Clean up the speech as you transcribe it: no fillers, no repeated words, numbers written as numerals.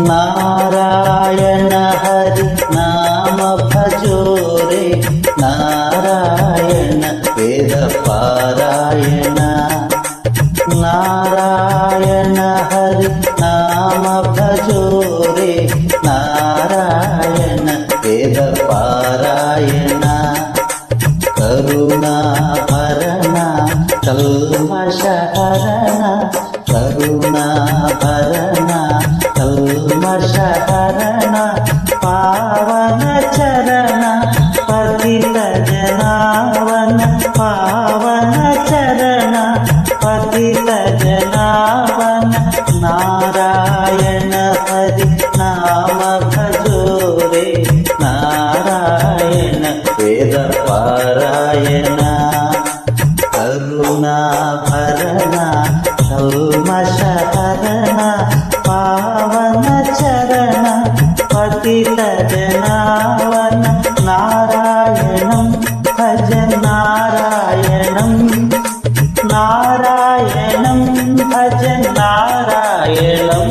నారాయణ హరి నామ భజోరే నారాయణ వేద పారాయణ నారాయణ హరి నామ భజోరే నారాయణ వేద పారాయణ కరుణా భరణ కల్మషహరణ కరుణా భరణ కల్మషహరణ పావన చరణ పతిత జనావన పావన చరణ పతిత జనావన నారాయణ హరి నామ భజోరే నారాయణ వేద పారాయణ కరుణా భరణ కల్మషహరణ పావన చరణ పతిత జనావన నారాయణం భజ నారాయణం నారాయణం భజ నారాయణం